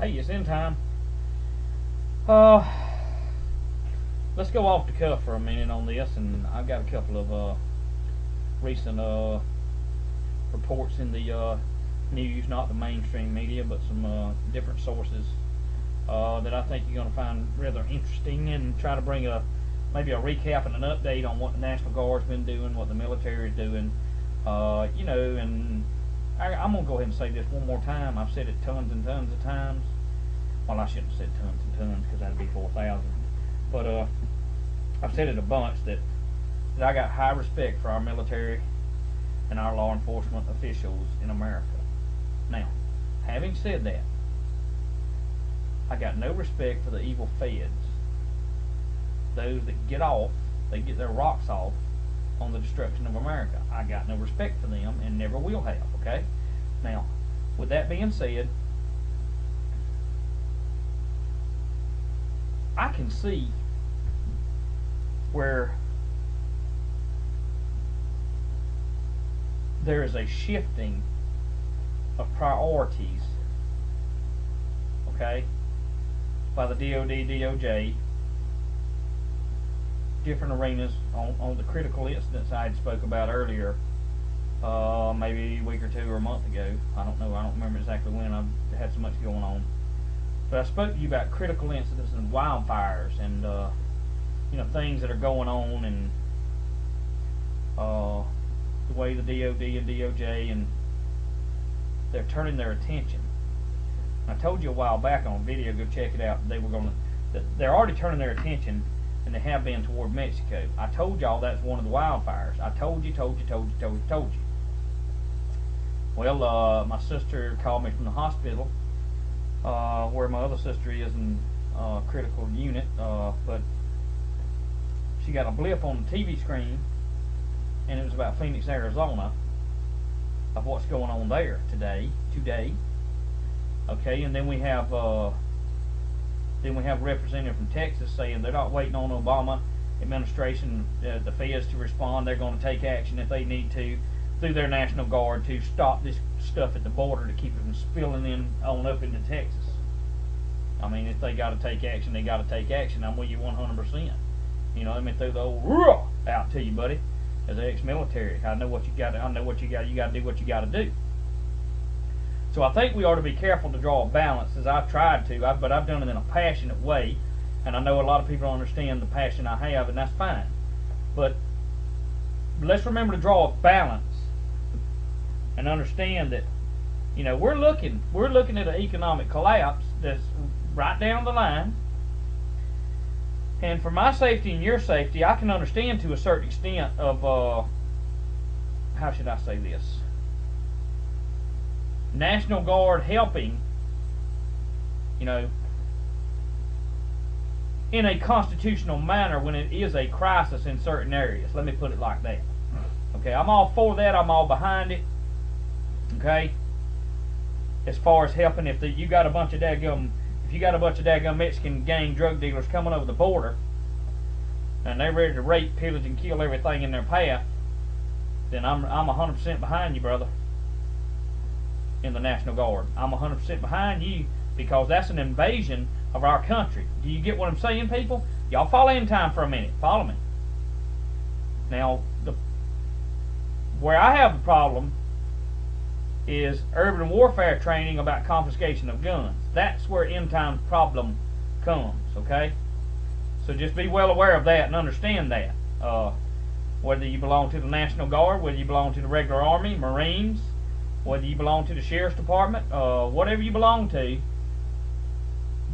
Hey, it's end time. Let's go off the cuff for a minute on this, and I've got a couple of recent reports in the news, not the mainstream media, but some different sources that I think you're going to find rather interesting, and try to bring maybe a recap and an update on what the National Guard's been doing, what the military is doing, and I'm going to go ahead and say this one more time. I've said it tons and tons of times. Well, I shouldn't have said tons and tons, because that'd be 4,000. But I've said it a bunch that I got high respect for our military and our law enforcement officials in America. Now, having said that, I got no respect for the evil feds. Those that they get their rocks off on the destruction of America. I got no respect for them and never will have, okay? Now, with that being said, I can see where there is a shifting of priorities, okay, by the DOD, DOJ, different arenas on the critical incidents I had spoke about earlier, maybe a week or two or a month ago. I don't know. I don't remember exactly when. I've had so much going on. But I spoke to you about critical incidents and wildfires and things that are going on, and the way the DOD and DOJ and they're turning their attention. I told you a while back on a video, go check it out. They're already turning their attention, and they have been, toward Mexico. I told y'all that's one of the wildfires. I told you. Well, my sister called me from the hospital, where my other sister is in critical unit, but she got a blip on the TV screen, and it was about Phoenix, Arizona, of what's going on there today. Okay, and then we have a representative from Texas saying they're not waiting on Obama administration, the feds to respond. They're going to take action if they need to through their National Guard to stop this stuff at the border, to keep it from spilling in on up into Texas. I mean, if they got to take action, they got to take action. I'm with you 100%. Let me throw the old "roar" out to you, buddy. As an ex-military, I know what you got. I know what you got. You got to do what you got to do. So I think we ought to be careful to draw a balance, as I've tried to, but I've done it in a passionate way, and I know a lot of people don't understand the passion I have, and that's fine. But let's remember to draw a balance and understand that, we're looking at an economic collapse that's right down the line. And for my safety and your safety, I can understand to a certain extent of, how should I say this? National Guard helping, in a constitutional manner when it is a crisis in certain areas. Let me put it like that. Okay, I'm all for that. I'm all behind it. Okay, as far as helping, if you got a bunch of daggum Mexican gang drug dealers coming over the border, and they're ready to rape, pillage, and kill everything in their path, then I'm 100% behind you, brother. In the National Guard, I'm 100% behind you, because that's an invasion of our country. Do you get what I'm saying, people? Y'all follow in time for a minute. Follow me. Now, where I have the problem is urban warfare training about confiscation of guns. That's where end time problem comes, okay? So just be well aware of that and understand that. Whether you belong to the National Guard, whether you belong to the regular Army, Marines, whether you belong to the Sheriff's Department, whatever you belong to,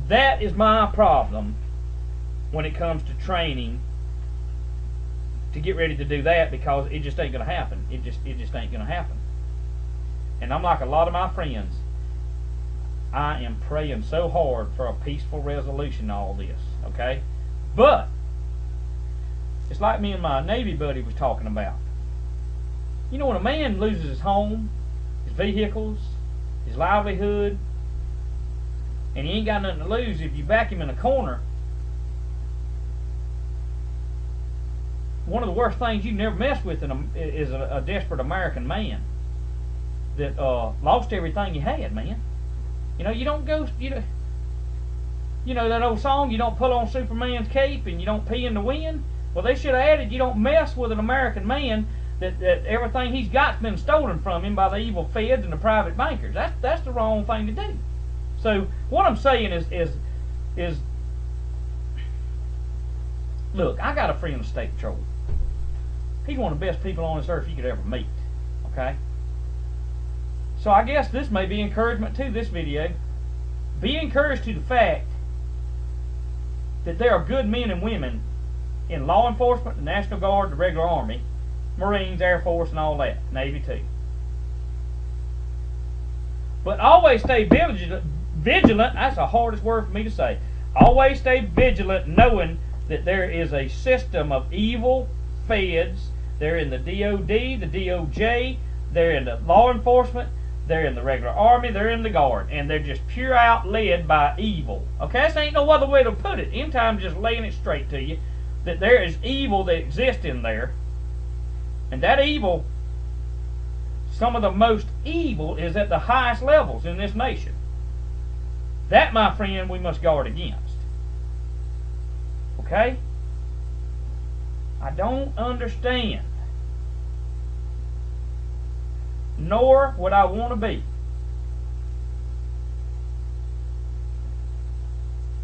that is my problem when it comes to training to get ready to do that, because it just ain't going to happen. It just ain't going to happen. And I'm like a lot of my friends. I am praying so hard for a peaceful resolution to all this, okay? But it's like me and my Navy buddy was talking about. When a man loses his home, his vehicles, his livelihood, and he ain't got nothing to lose, if you back him in a corner, one of the worst things you never mess with is a desperate American man that lost everything you had, man. You don't go, you know that old song, you don't pull on Superman's cape and you don't pee in the wind? Well, they should have added, you don't mess with an American man that everything he's got's been stolen from him by the evil feds and the private bankers. That's the wrong thing to do. So what I'm saying is look, I got a friend of State Patrol. He's one of the best people on this earth you could ever meet. Okay? So I guess this may be encouragement to this video. Be encouraged to the fact that there are good men and women in law enforcement, the National Guard, the regular Army, Marines, Air Force, and all that. Navy too. But always stay vigilant. That's the hardest word for me to say. Always stay vigilant, knowing that there is a system of evil feds. They're in the DOD, the DOJ, they're in the law enforcement, they're in the regular Army, they're in the Guard, and they're just pure out led by evil. Okay, this ain't no other way to put it. End time just laying it straight to you that there is evil that exists in there, and that evil, some of the most evil, is at the highest levels in this nation. That, my friend, we must guard against. Okay? I don't understand, nor would I want to be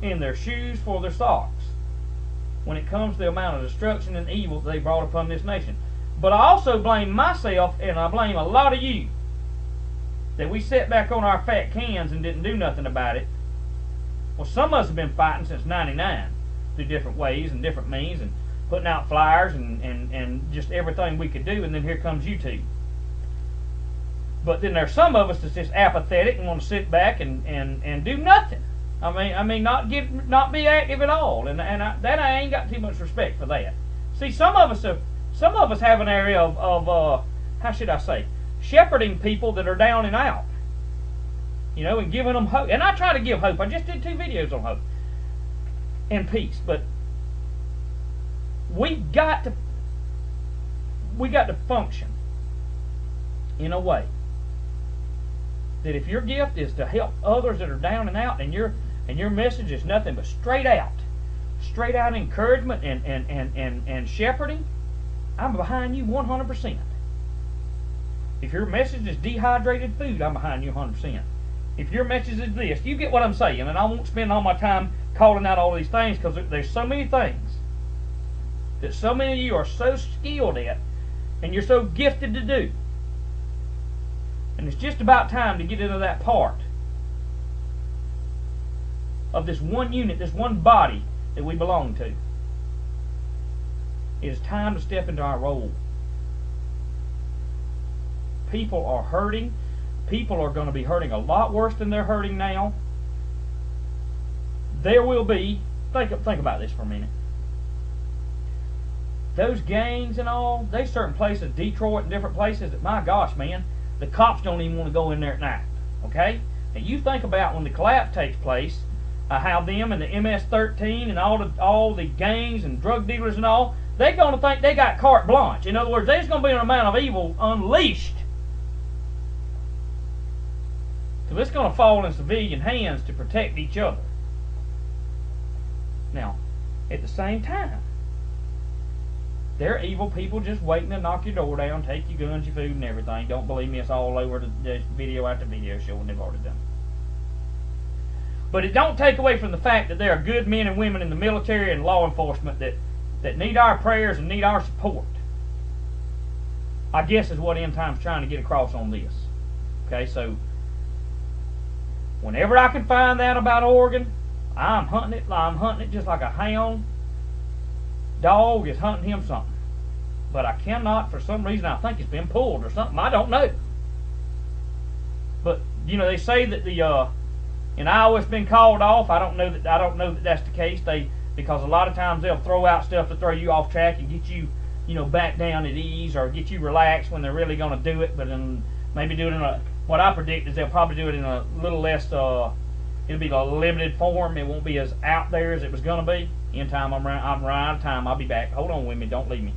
in their shoes for their socks when it comes to the amount of destruction and evil they brought upon this nation. But I also blame myself, and I blame a lot of you, that we sat back on our fat cans and didn't do nothing about it. Well, some of us have been fighting since '99 through different ways and different means, and putting out flyers and just everything we could do, and then here comes YouTube. But then there's some of us that's just apathetic and want to sit back and do nothing. I mean, not be active at all, and I ain't got too much respect for that. See, some of us have an area of how should I say, shepherding people that are down and out, you know, and giving them hope. And I try to give hope. I just did 2 videos on hope and peace, but we got to function in a way that if your gift is to help others that are down and out, and your message is nothing but straight out encouragement and shepherding, I'm behind you 100%. If your message is dehydrated food, I'm behind you 100%. If your message is this, you get what I'm saying, and I won't spend all my time calling out all these things, because there's so many things that so many of you are so skilled at and you're so gifted to do. And it's just about time to get into that part of this one unit, this one body that we belong to. It is time to step into our role. People are hurting. People are going to be hurting a lot worse than they're hurting now. There will be, think about this for a minute. Those gangs and all, there's certain places, Detroit and different places, that, my gosh, man, the cops don't even want to go in there at night. Okay? And you think about when the collapse takes place, how them and the MS-13 and all the gangs and drug dealers and all, they're going to think they got carte blanche. In other words, there's going to be an amount of evil unleashed. So it's going to fall in civilian hands to protect each other. Now, at the same time, there are evil people just waiting to knock your door down, take your guns, your food, and everything. Don't believe me, it's all over the video after video showing they've already done it. But it don't take away from the fact that there are good men and women in the military and law enforcement that need our prayers and need our support. I guess is what End Time's trying to get across on this. Okay, so whenever I can find out about Oregon, I'm hunting it just like a hound dog is hunting him something. But I cannot, for some reason, I think it's been pulled or something. I don't know. But you know, they say that the in Iowa it's been called off. I don't know that that's the case. Because a lot of times they'll throw out stuff to throw you off track and get you, you know, back down at ease, or get you relaxed when they're really going to do it. But maybe do it in what I predict is they'll probably do it in a little less. It'll be a limited form. It won't be as out there as it was going to be. In time, I'm right out of time. I'll be back. Hold on with me. Don't leave me.